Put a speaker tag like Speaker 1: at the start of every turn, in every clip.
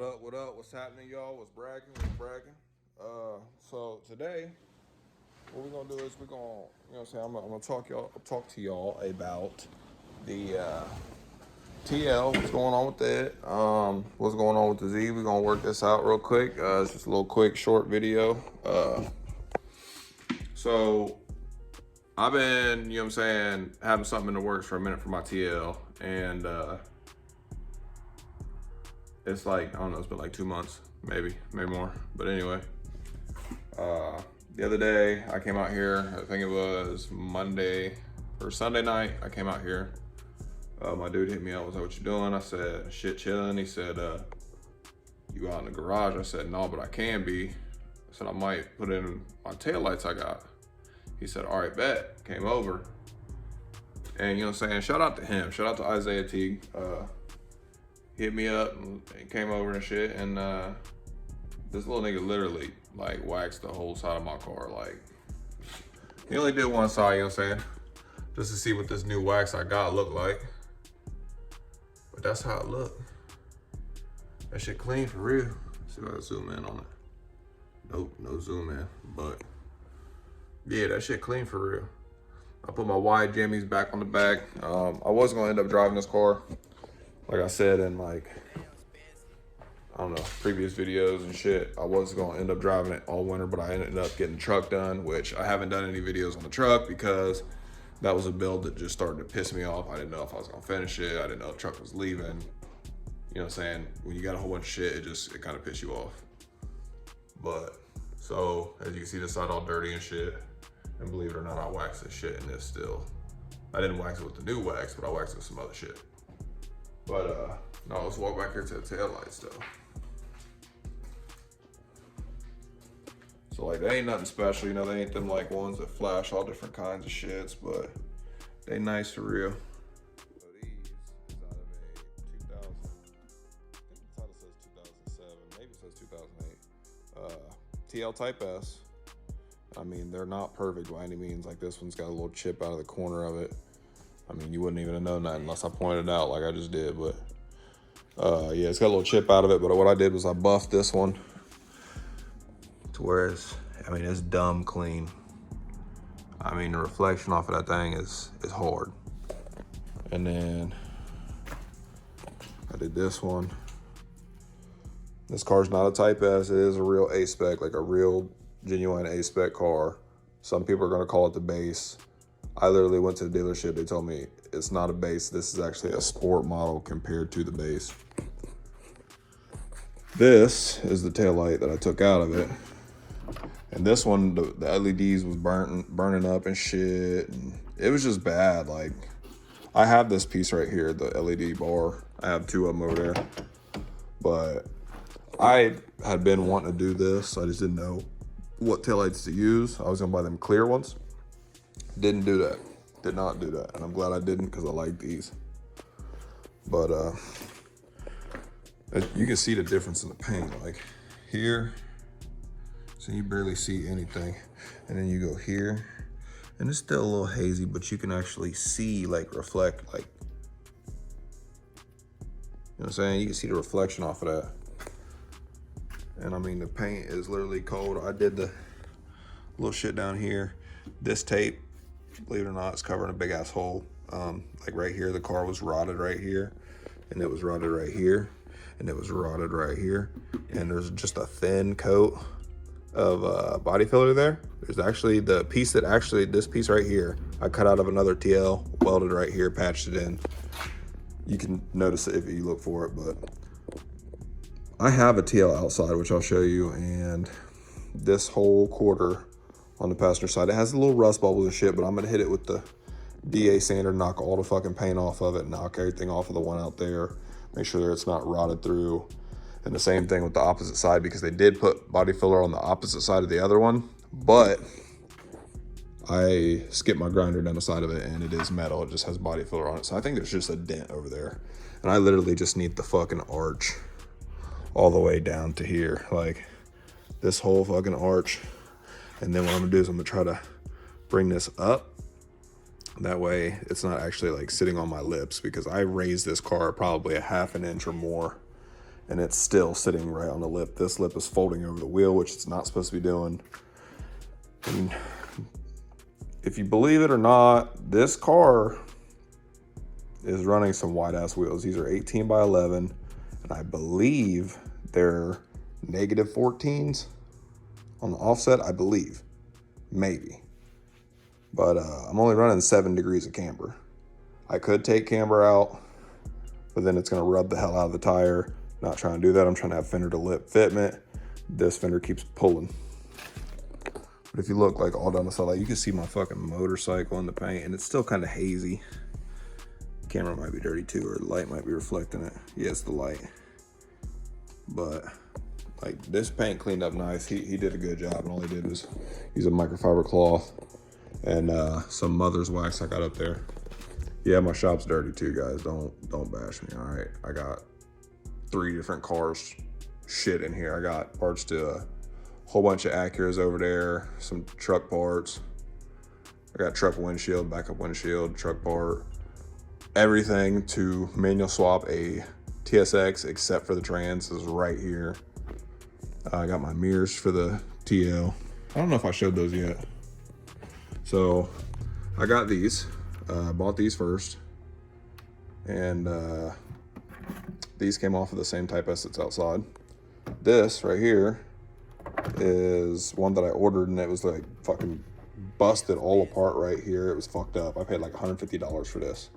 Speaker 1: up? What up? What's happening, y'all? What's bragging? What's bragging? So today, what we're gonna do is we're gonna, you know, what I'm saying, I'm gonna talk to y'all about the TL. What's going on with that? What's going on with the Z? We're gonna work this out real quick. It's just a little quick, short video. So I've been, you know, what I'm saying, having something in the works for a minute for my TL, and it's like, I don't know, it's been like 2 months, maybe more. But anyway, the other day I came out here, I think it was Monday or Sunday night, I came out here. My dude hit me up, was like, what you doing? I said, shit, chilling. He said, you out in the garage? I said, no, but I can be. I said, I might put in my taillights I got. He said, all right, bet. Came over. And you know what I'm saying? Shout out to him. Shout out to Isaiah Teague. Hit me up and came over and shit. And this little nigga literally like waxed the whole side of my car. Like, he only did one side, you know what I'm saying? Just to see what this new wax I got looked like. But that's how it looked. That shit clean for real. Let's see if I can zoom in on it. Nope, no zoom in. But yeah, that shit clean for real. I put my wide jammies back on the back. I was gonna end up driving this car, like I said in like, I don't know, previous videos and shit. I was gonna end up driving it all winter, but I ended up getting the truck done, which I haven't done any videos on the truck because that was a build that just started to piss me off. I didn't know if I was gonna finish it. I didn't know if the truck was leaving. You know what I'm saying? When you got a whole bunch of shit, it kind of piss you off. But, so, as you can see, this side all dirty and shit. And believe it or not, I waxed this shit in this still. I didn't wax it with the new wax, but I waxed it with some other shit. But, no, let's walk back here to the taillights though. So like, they ain't nothing special, you know, they ain't them like ones that flash all different kinds of shits, but they nice for real. So these is out of a 2000, I think the title says 2007, maybe it says 2008. TL Type S. I mean, they're not perfect by any means. Like, this one's got a little chip out of the corner of it. I mean, you wouldn't even have known that unless I pointed it out like I just did, but yeah, it's got a little chip out of it. But what I did was I buffed this one to where it's dumb clean. I mean, the reflection off of that thing is hard. And then I did this one. This car's not a Type S. It is a real A-spec, like a real genuine A-spec car. Some people are gonna call it the base. I literally went to the dealership. They told me it's not a base. This is actually a sport model compared to the base. This is the taillight that I took out of it. And this one, the LEDs was burning up and shit. And it was just bad. Like, I have this piece right here, the LED bar. I have two of them over there. But I had been wanting to do this. I just didn't know what taillights to use. I was gonna buy them clear ones. Didn't do that. Did not do that. And I'm glad I didn't because I like these. But you can see the difference in the paint. Like here, so you barely see anything. And then you go here, and it's still a little hazy, but you can actually see, like, reflect, like, you know what I'm saying? You can see the reflection off of that. And I mean, the paint is literally cold. I did the little shit down here. This tape, believe it or not, it's covering a big ass hole. Like right here, the car was rotted right here, and it was rotted right here, and it was rotted right here. And there's just a thin coat of body filler there. There's actually the piece that this piece right here, I cut out of another TL, welded right here, patched it in. You can notice it if you look for it, but I have a TL outside, which I'll show you, and this whole quarter on the passenger side, it has a little rust bubbles and shit, but I'm gonna hit it with the DA sander, knock all the fucking paint off of it, knock everything off of the one out there, make sure that it's not rotted through. And the same thing with the opposite side, because they did put body filler on the opposite side of the other one, but I skipped my grinder down the side of it, and it is metal. It just has body filler on it. So I think there's just a dent over there. And I literally just need the fucking arch all the way down to here, like this whole fucking arch. And then what I'm gonna do is I'm gonna try to bring this up. That way it's not actually like sitting on my lips, because I raised this car probably a half an inch or more. and it's still sitting right on the lip. This lip is folding over the wheel, which it's not supposed to be doing. And if you believe it or not, this car is running some wide ass wheels. These are 18 by 11, and I believe they're negative 14s on the offset, I believe, maybe. But I'm only running 7 degrees of camber. I could take camber out, but then it's gonna rub the hell out of the tire. Not trying to do that. I'm trying to have fender to lip fitment. This fender keeps pulling. But if you look like all down the side, like, you can see my fucking motorcycle in the paint, and it's still kind of hazy. Camera might be dirty too, or the light might be reflecting it. Yeah, it's the light. But like, this paint cleaned up nice. He did a good job, and all he did was use a microfiber cloth and some mother's wax I got up there. Yeah, my shop's dirty too, guys. Don't bash me, all right? I got 3 different cars shit in here. I got parts to a whole bunch of Acuras over there, some truck parts. I got truck windshield, backup windshield, truck part, everything to manual swap a TSX except for the trans is right here. I got my mirrors for the TL. I don't know if I showed those yet. So I got these, bought these first, and these came off of the same Type S that's outside. This right here is one that I ordered, and it was like fucking busted all apart right here. It was fucked up. I paid like $150 for this.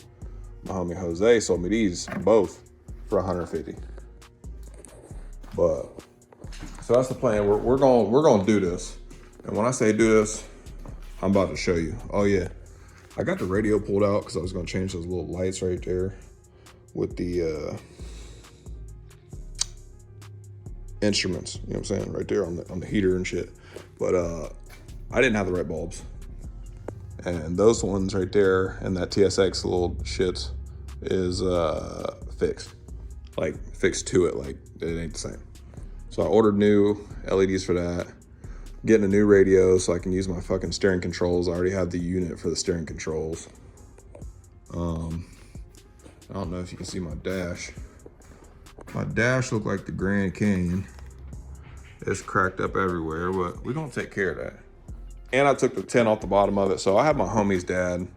Speaker 1: My homie Jose sold me these both for $150. But so that's the plan. We're gonna do this. And when I say do this, I'm about to show you. Oh yeah, I got the radio pulled out because I was gonna change those little lights right there with the instruments, you know what I'm saying, right there on the heater and shit. But I didn't have the right bulbs, and those ones right there and that TSX little shits is fixed, like fixed to it, like it ain't the same. So I ordered new LEDs for that, getting a new radio so I can use my fucking steering controls. I already have the unit for the steering controls. I don't know if you can see my dash. My dash looked like the Grand Canyon. It's cracked up everywhere, but we're gonna take care of that. And I took the tint off the bottom of it, so I have my homie's dad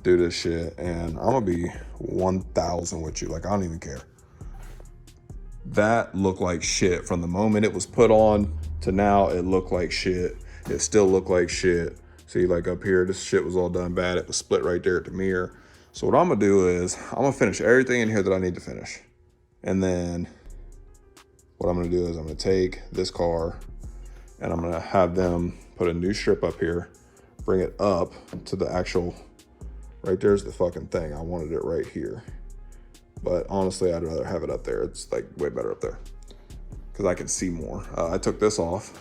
Speaker 1: do this shit, and I'm gonna be 1,000 with you. Like, I don't even care. That looked like shit from the moment it was put on to now. It looked like shit. It still looked like shit. See, like up here, this shit was all done bad. It was split right there at the mirror. So what I'm gonna do is I'm gonna finish everything in here that I need to finish. And then what I'm gonna do is I'm gonna take this car and I'm gonna have them put a new strip up here, bring it up to the actual, right there's the fucking thing. I wanted it right here. But honestly, I'd rather have it up there. It's like way better up there because I can see more. I took this off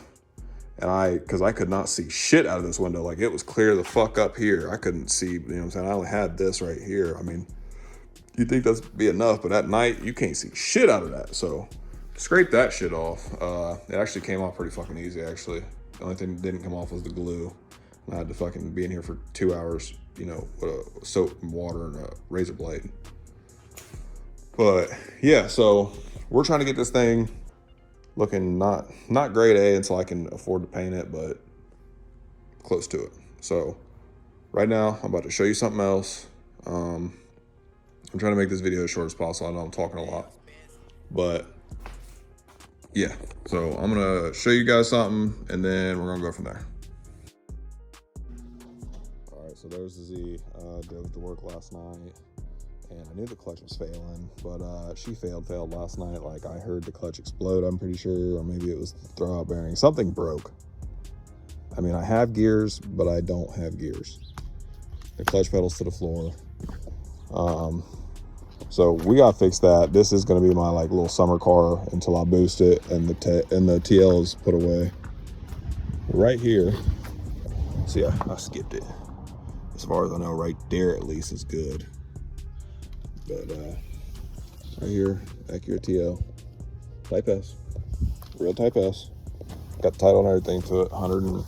Speaker 1: and because I could not see shit out of this window. Like, it was clear the fuck up here. I couldn't see, you know what I'm saying? I only had this right here. I mean, you'd think that's be enough, but at night you can't see shit out of that. So scrape that shit off. It actually came off pretty fucking easy, actually. The only thing that didn't come off was the glue. And I had to fucking be in here for 2 hours, you know, with a soap and water and a razor blade. But yeah, so we're trying to get this thing looking not grade A until I can afford to paint it, but close to it. So right now I'm about to show you something else. I'm trying to make this video as short as possible. I know I'm talking a lot, but yeah. So I'm gonna show you guys something and then we're gonna go from there. All right, so there's the Z. Drove to work last night. And I knew the clutch was failing, but she failed last night. Like, I heard the clutch explode, I'm pretty sure, or maybe it was the throwout bearing. Something broke. I mean, I have gears, but I don't have gears. The clutch pedal's to the floor. So we gotta fix that. This is gonna be my like little summer car until I boost it and the TL is put away. Right here, see, I skipped it. As far as I know, right there at least is good. But right here, Acura TL, Type S, real Type S. Got the title and everything to it. I want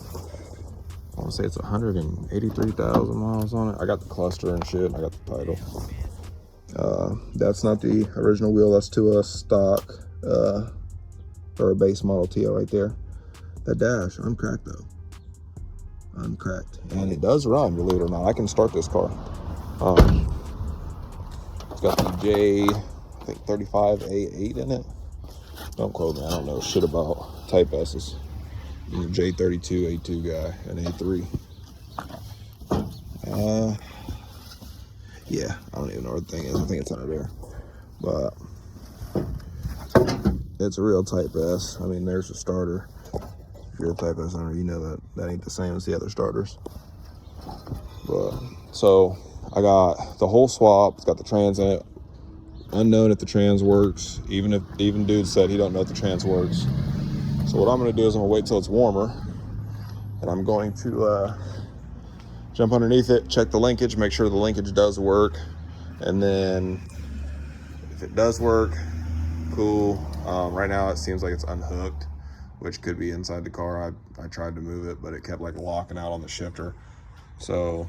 Speaker 1: to say it's 183,000 miles on it. I got the cluster and shit. I got the title. That's not the original wheel. That's to a stock or a base model TL right there. That dash, uncracked though. Uncracked. And it does run, believe it or not. I can start this car. It's got the J, I think 35A8 in it. Don't quote me, I don't know shit about Type S's. I'm a J32, A2 guy, and A3. Yeah, I don't even know what the thing is. I think it's under there. But it's a real Type S. I mean, there's a starter. If you're a Type S owner, you know that that ain't the same as the other starters. But so I got the whole swap. It's got the trans in it. Unknown if the trans works. Even dude said he don't know if the trans works. So what I'm gonna do is I'm gonna wait till it's warmer, and I'm going to jump underneath it, check the linkage, make sure the linkage does work, and then if it does work, cool. Right now it seems like it's unhooked, which could be inside the car. I tried to move it, but it kept like locking out on the shifter. So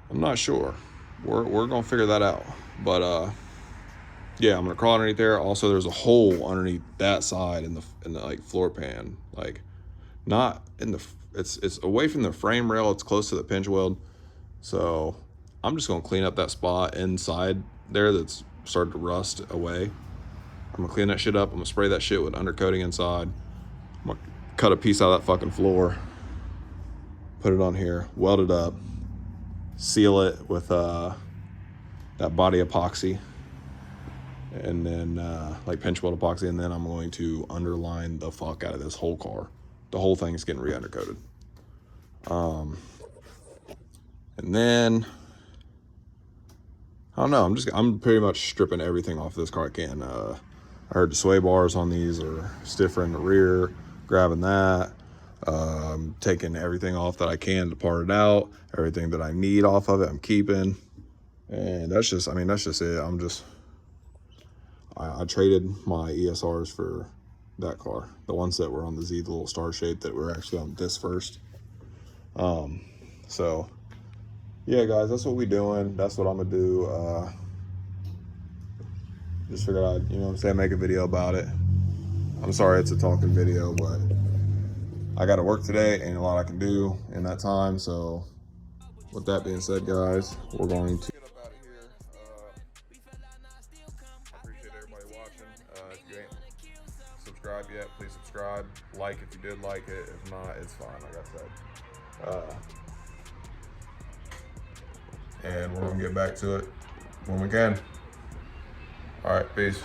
Speaker 1: I'm not sure. We're gonna figure that out. But yeah, I'm gonna crawl underneath there. Also, there's a hole underneath that side in the like floor pan, like not in the. It's away from the frame rail. It's close to the pinch weld. So I'm just gonna clean up that spot inside there that's started to rust away. I'm gonna clean that shit up. I'm gonna spray that shit with undercoating inside. I'm gonna cut a piece out of that fucking floor, put it on here, weld it up, seal it with that body epoxy, and then like pinch weld epoxy, and then I'm going to underline the fuck out of this whole car. The whole thing is getting re-undercoated. And then I don't know, I'm pretty much stripping everything off this car I can. I heard the sway bars on these are stiffer in the rear, grabbing that, taking everything off that I can to part it out, everything that I need off of it I'm keeping. And that's just, I mean, that's just it. I traded my ESRs for that car, the ones that were on the Z, the little star shape that were actually on this first. So yeah, guys, that's what we doing. That's what I'm gonna do. Just figured I'd, you know what I'm saying, make a video about it. I'm sorry it's a talking video, but I gotta work today. Ain't a lot I can do in that time. So with that being said, guys, we're going to get up out of here. I appreciate everybody watching. If you ain't subscribed yet, please subscribe. Like if you did like it. If not, it's fine, like I said. And we're gonna get back to it when we can. All right, peace.